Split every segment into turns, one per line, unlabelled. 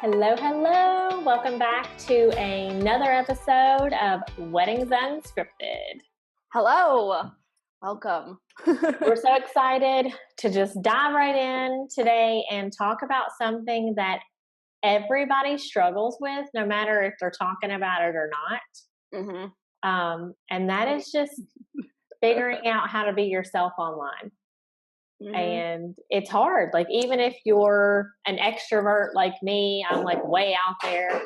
Hello, hello. Welcome back to another episode of Weddings Unscripted.
Hello. Welcome.
We're so excited to just dive right in today and talk about something that everybody struggles with, no matter if they're talking about it or not.
Mm-hmm.
And that is just figuring out how to be yourself online.
Mm-hmm.
And it's hard. Like, even if you're an extrovert like me, I'm like way out there.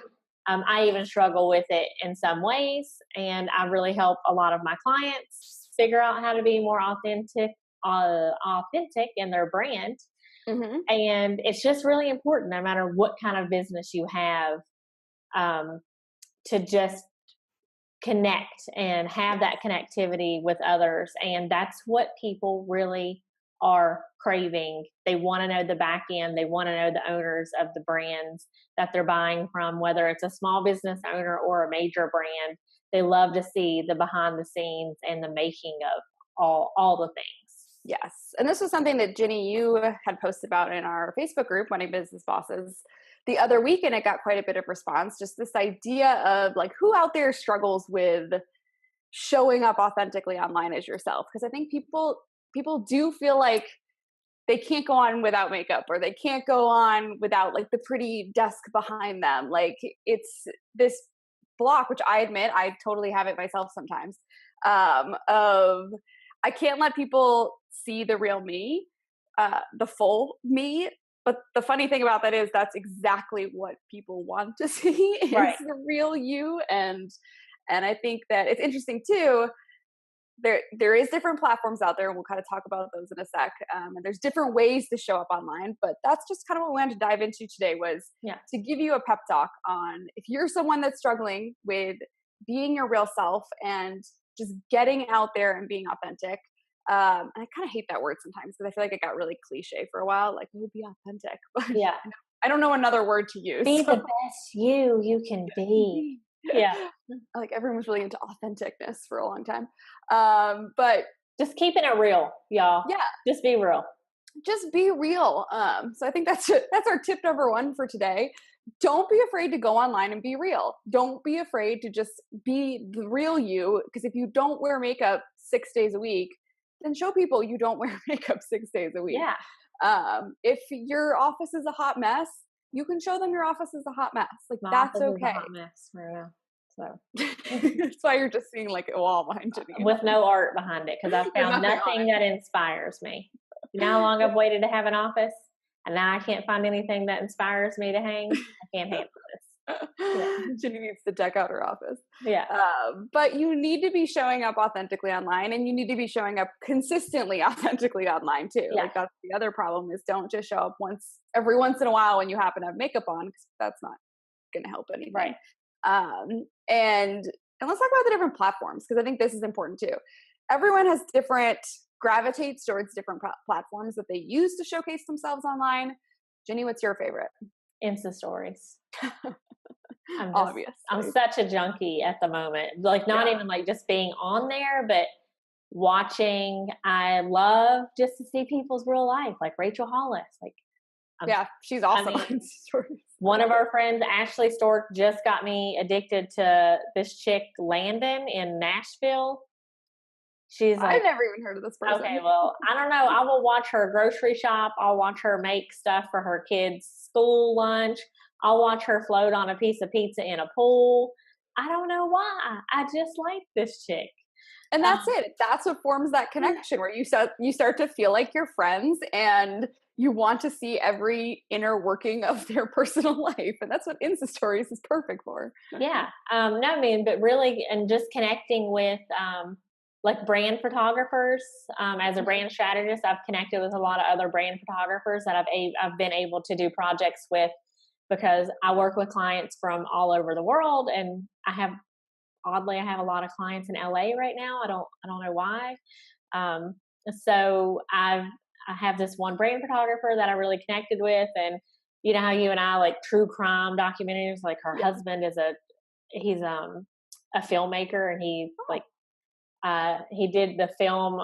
I even struggle with it in some ways. And I really help a lot of my clients figure out how to be more authentic in their brand.
Mm-hmm.
And it's just really important, no matter what kind of business you have, to just connect and have that connectivity with others. And that's what people really are craving. They want to know the back end. They want to know the owners of the brands that they're buying from, whether it's a small business owner or a major brand. They love to see the behind the scenes and the making of all the things.
Yes. And this was something that Ginny, you had posted about in our Facebook group, Wedding Business Bosses, the other week, and it got quite a bit of response. Just this idea of like, who out there struggles with showing up authentically online as yourself? Because I think people do feel like they can't go on without makeup, or they can't go on without like the pretty desk behind them. Like, it's this block, which I admit I totally have it myself sometimes, of I can't let people see the real me, the full me. But the funny thing about that is that's exactly what people want to see, is the real you. And I think that it's interesting too. There is different platforms out there, and we'll kind of talk about those in a sec. And there's different ways to show up online, but that's just kind of what we wanted to dive into today, was to give you a pep talk on if you're someone that's struggling with being your real self and just getting out there and being authentic. And I kind of hate that word sometimes because I feel like it got really cliche for a while, like, oh, be authentic. But I don't know another word to use.
Be the best you can be. Yeah.
Like, everyone was really into authenticness for a long time. But
just keeping it real, y'all.
Yeah.
Just be real.
Just be real. So I think that's our tip number one for today. Don't be afraid to go online and be real. Don't be afraid to just be the real you, because if you don't wear makeup 6 days a week, then show people you don't wear makeup 6 days a week.
Yeah.
If your office is a hot mess, you can show them your office is a hot mess. Like, that's okay.
Is a hot mess right now. So
that's why you're just seeing like a wall behind Ginny.
With no art behind it, because I found nothing that inspires me. You know how long I've waited to have an office, and now I can't find anything that inspires me to hang. I can't handle this.
Yeah. Ginny needs to deck out her office.
Yeah.
But you need to be showing up authentically online, and you need to be showing up consistently authentically online too.
Yeah.
Like, that's the other problem, is don't just show up every once in a while when you happen to have makeup on, because that's not going to help anything.
Right.
And let's talk about the different platforms, because I think this is important too. Everyone has gravitates towards different platforms that they use to showcase themselves online. Ginny, what's your favorite?
Insta stories.
Obvious.
I'm such a junkie at the moment. Like, not even like just being on there, but watching. I love just to see people's real life, like Rachel Hollis. Like,
she's awesome.
One of our friends, Ashley Stork, just got me addicted to this chick, Landon, in Nashville.
I've never even heard of this person.
Okay, well, I don't know. I will watch her grocery shop. I'll watch her make stuff for her kids' school lunch. I'll watch her float on a piece of pizza in a pool. I don't know why. I just like this chick.
And that's it. That's what forms that connection, where you start to feel like you're friends, and you want to see every inner working of their personal life. And that's what Insta Stories is perfect for.
Yeah. But really, and just connecting with, like, brand photographers. As a brand strategist, I've connected with a lot of other brand photographers that I've been able to do projects with, because I work with clients from all over the world, and I have a lot of clients in LA right now. I don't know why. So I have this one brand photographer that I really connected with, and you know how you and I like true crime documentaries. Like, her husband is he's a filmmaker, and he did the film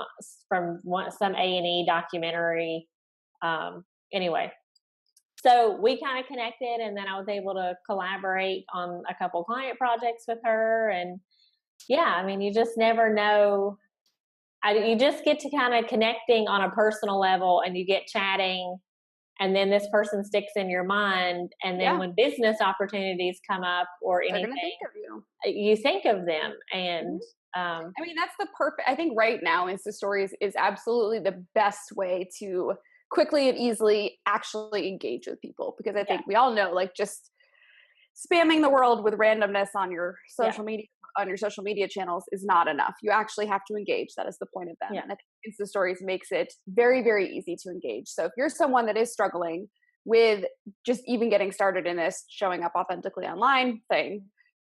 from some A&E documentary. Anyway, So we kind of connected, and then I was able to collaborate on a couple client projects with her. And yeah, I mean, you just never know. You just get to kind of connecting on a personal level, and you get chatting, and then this person sticks in your mind. And then when business opportunities come up or
They're
anything,
gonna think of you.
You think of them. And
I mean, that's the perfect, I think right now Insta Stories is absolutely the best way to quickly and easily actually engage with people, because I think we all know, like, just spamming the world with randomness on your social media channels is not enough. You actually have to engage. That is the point of them. And I think Insta Stories makes it very, very easy to engage. So if you're someone that is struggling with just even getting started in this showing up authentically online thing,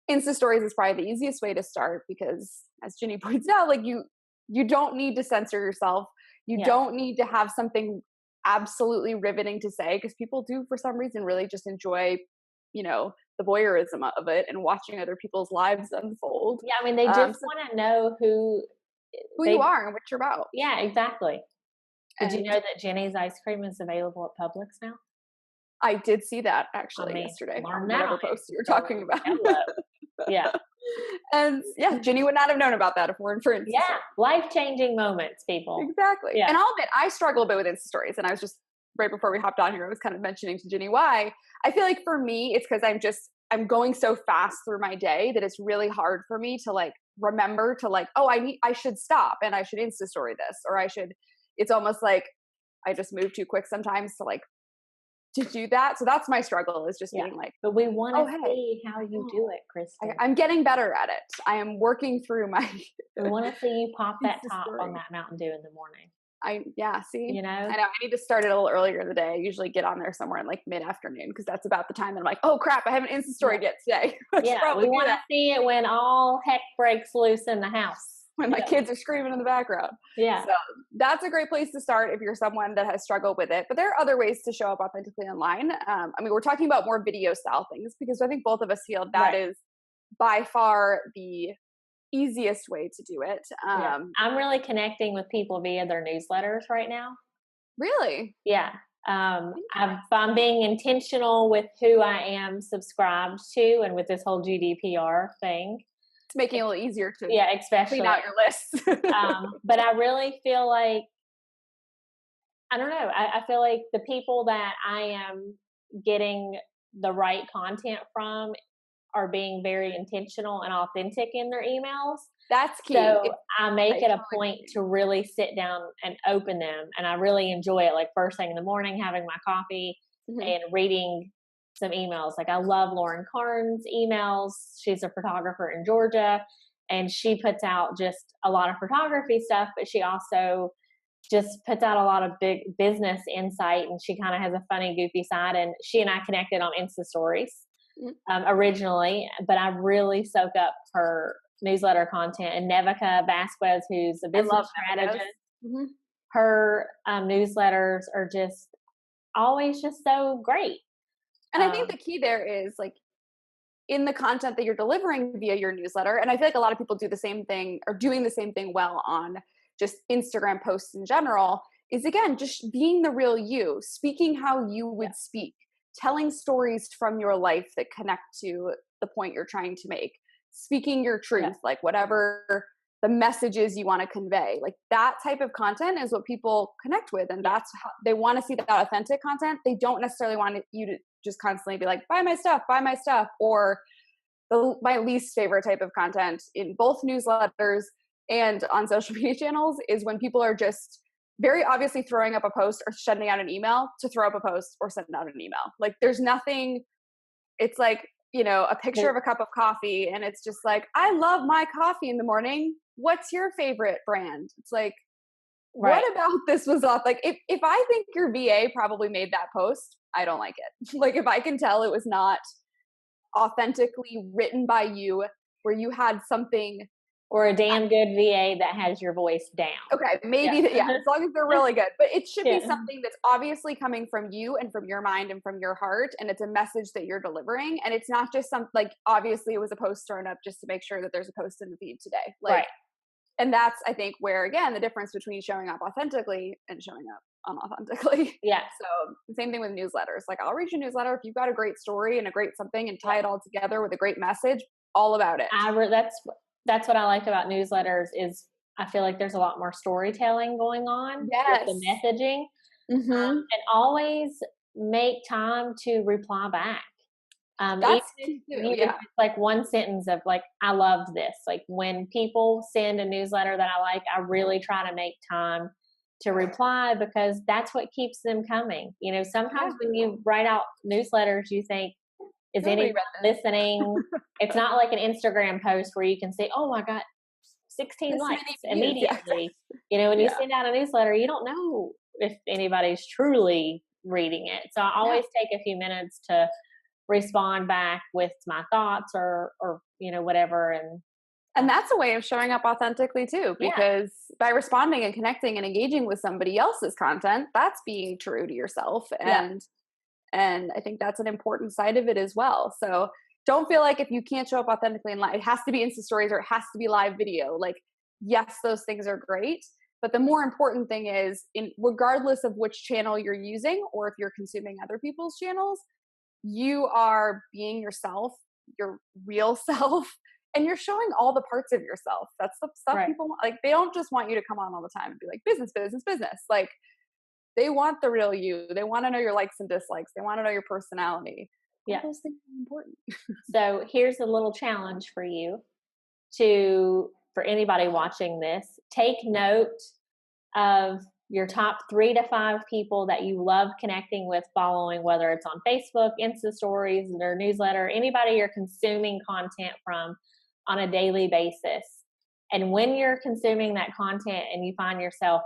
Insta Stories is probably the easiest way to start, because as Ginny points out, like, you don't need to censor yourself. You don't need to have something absolutely riveting to say, because people do for some reason really just enjoy, the voyeurism of it and watching other people's lives unfold.
Yeah, I mean, they just want to know who
you are and what you're about.
Yeah, exactly. Did you know that Jenny's ice cream is available at Publix now?
I did see that actually yesterday on whatever post you were talking about.
Yeah.
And Ginny would not have known about that if it weren't for Insta Stories.
Yeah, life-changing moments, people.
Exactly. Yeah. And I'll admit, I struggle a bit with Insta Stories, and I was just, right before we hopped on here, I was kind of mentioning to Ginny why. I feel like for me, it's because I'm going so fast through my day that it's really hard for me to, like, remember to, like, I should stop and I should Insta Story this, or it's almost like I just move too quick sometimes to do that. So that's my struggle, is just being like,
but we want to see how you do it, Kristin.
I'm getting better at it. I am working through my
we want to see you pop that top on that Mountain Dew in the morning.
See,
I
know I need to start it a little earlier in the day. I usually get on there somewhere in like mid-afternoon, because that's about the time that I'm like, oh crap, I haven't Insta Storyed yet today.
We want to see it when all heck breaks loose in the house.
When my kids are screaming in the background.
Yeah.
So that's a great place to start if you're someone that has struggled with it. But there are other ways to show up authentically online. I mean, we're talking about more video style things, because I think both of us feel that is by far the easiest way to do it.
I'm really connecting with people via their newsletters right now.
Really?
Yeah. I'm being intentional with who I am subscribed to, and with this whole GDPR thing.
It's making it a little easier to
especially
clean out your list.
But I really feel like, I don't know, I feel like the people that I am getting the right content from are being very intentional and authentic in their emails.
That's key.
So I make it a point to really sit down and open them, and I really enjoy it, like first thing in the morning, having my coffee and reading some emails. Like, I love Lauren Karn's emails. She's a photographer in Georgia, and she puts out just a lot of photography stuff, but she also just puts out a lot of big business insight, and she kind of has a funny, goofy side. And she and I connected on Insta Stories originally, but I really soak up her newsletter content. And Nevica Vasquez, who's a business strategist, her newsletters are just always just so great.
And I think the key there is, like, in the content that you're delivering via your newsletter, and I feel like a lot of people do the same thing, or doing the same thing well on just Instagram posts in general, is again, just being the real you, speaking how you would speak, telling stories from your life that connect to the point you're trying to make, speaking your truth, like whatever the messages you want to convey. Like, that type of content is what people connect with, and that's how they want to see that authentic content. They don't necessarily want you to just constantly be like, buy my stuff, or my least favorite type of content in both newsletters and on social media channels is when people are just very obviously throwing up a post or sending out an email to throw up a post or send out an email. Like, there's nothing, it's like, a picture of a cup of coffee, and it's just like, I love my coffee in the morning. What's your favorite brand? It's like, what about this was off? Like, if I think your VA probably made that post, I don't like it. Like, if I can tell it was not authentically written by you, where you had something,
or a damn good VA that has your voice down.
Okay, maybe as long as they're really good. But it should be something that's obviously coming from you and from your mind and from your heart, and it's a message that you're delivering, and it's not just like, obviously it was a post thrown up just to make sure that there's a post in the feed today. Like, And that's, I think, where, again, the difference between showing up authentically and showing up unauthentically.
Yeah.
So the same thing with newsletters. Like, I'll read your newsletter if you've got a great story and a great something and tie it all together with a great message, all about it.
That's what I like about newsletters is I feel like there's a lot more storytelling going on with the messaging. And always make time to reply back.
That's
even
too,
if it's like one sentence of like, I loved this. Like when people send a newsletter that I like, I really try to make time to reply because that's what keeps them coming. You know, sometimes when you write out newsletters, you think, is anyone listening? It's not like an Instagram post where you can say, oh, I got 16 likes immediately. You know, when you send out a newsletter, you don't know if anybody's truly reading it. So I always take a few minutes to respond back with my thoughts or you know, whatever. And
that's a way of showing up authentically too, because by responding and connecting and engaging with somebody else's content, that's being true to yourself. And I think that's an important side of it as well. So don't feel like if you can't show up authentically in live, it has to be Insta stories or it has to be live video. Like, yes, those things are great. But the more important thing is, regardless of which channel you're using or if you're consuming other people's channels, you are being yourself, your real self, and you're showing all the parts of yourself. That's the stuff people want. Like, they don't just want you to come on all the time and be like, business, business, business. Like, they want the real you. They want to know your likes and dislikes. They want to know your personality. All those things are important.
So here's a little challenge for you for anybody watching this, take note of your top 3 to 5 people that you love connecting with, following, whether it's on Facebook, Insta stories, their newsletter, anybody you're consuming content from on a daily basis. And when you're consuming that content and you find yourself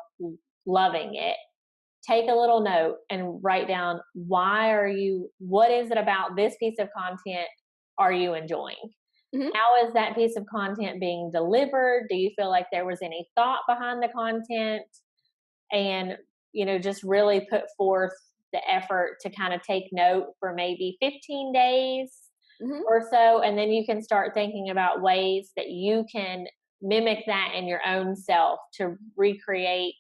loving it, take a little note and write down, what is it about this piece of content are you enjoying? How is that piece of content being delivered? Do you feel like there was any thought behind the content? And, you know, just really put forth the effort to kind of take note for maybe 15 days or so. And then you can start thinking about ways that you can mimic that in your own self to recreate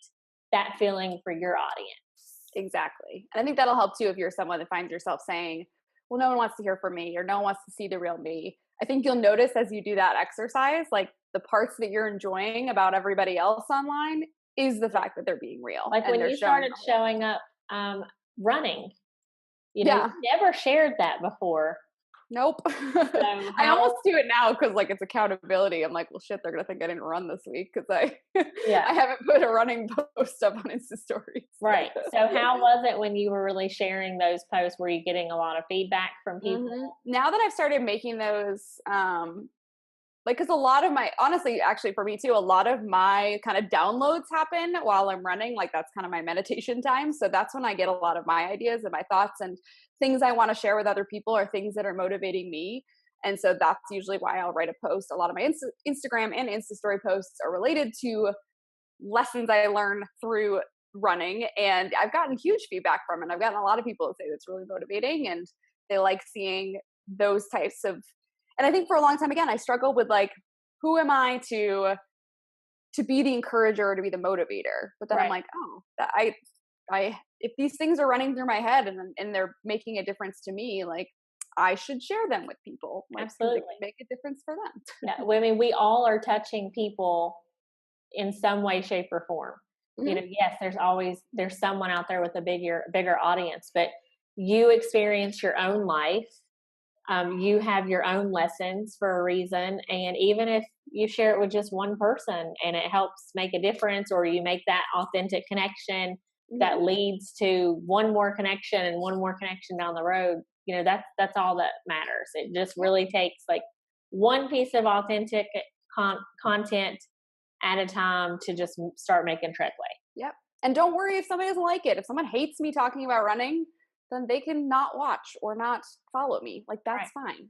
that feeling for your audience.
Exactly. And I think that'll help too if you're someone that finds yourself saying, well, no one wants to hear from me or no one wants to see the real me. I think you'll notice as you do that exercise, like the parts that you're enjoying about everybody else online is the fact that they're being real.
Like when you started showing up running, you know, you never shared that before.
Nope. I almost do it now because like it's accountability. I'm like, well, shit, they're gonna think I didn't run this week because I haven't put a running post up on Insta stories.
Right. So how was it when you were really sharing those posts? Were you getting a lot of feedback from people?
Now that I've started making those, like, because a lot of honestly, actually for me too, a lot of my kind of downloads happen while I'm running. Like that's kind of my meditation time. So that's when I get a lot of my ideas and my thoughts and things I want to share with other people or things that are motivating me. And so that's usually why I'll write a post. A lot of my Instagram and Insta story posts are related to lessons I learned through running. And I've gotten huge feedback from it. I've gotten a lot of people that say it's really motivating and they like seeing those types of, and I think for a long time, again, I struggled with like, who am I to be the encourager or to be the motivator? But then I'm like, oh, I if these things are running through my head and they're making a difference to me, like I should share them with people. Like,
absolutely,
make a difference for them.
Yeah, I mean, we all are touching people in some way, shape, or form. You know, yes, there's someone out there with a bigger audience, but you experience your own life. You have your own lessons for a reason. And even if you share it with just one person and it helps make a difference, or you make that authentic connection that leads to one more connection and one more connection down the road, you know, that's all that matters. It just really takes like one piece of authentic content at a time to just start making treadway.
Yep. And don't worry if somebody doesn't like it. If someone hates me talking about running, then they can not watch or not follow me. Like that's fine.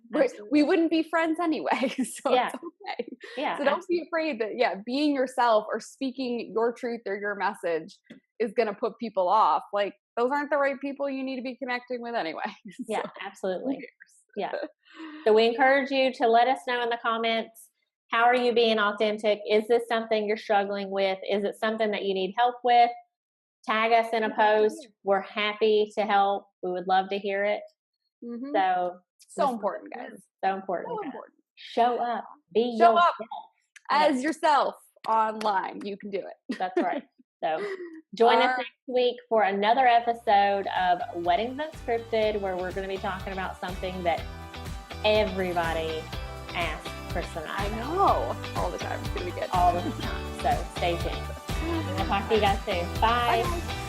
We wouldn't be friends anyway. So it's okay.
Yeah.
So don't be afraid that being yourself or speaking your truth or your message is going to put people off. Like those aren't the right people you need to be connecting with anyway.
Yeah, absolutely. Yeah. So we encourage you to let us know in the comments How are you being authentic? Is this something you're struggling with? Is it something that you need help with? Tag us in a post. We're happy to help. We would love to hear it.
Mm-hmm.
So
important, guys.
So important.
So important.
Show up. Be
Show
yourself.
up as yourself online. You can do it.
That's right. So join us next week for another episode of Weddings Unscripted, where we're going to be talking about something that everybody asks Kristin and I.
I know. All the time. It's going to be good.
All the time. So stay tuned. I'll talk to you guys soon. Bye.
Bye.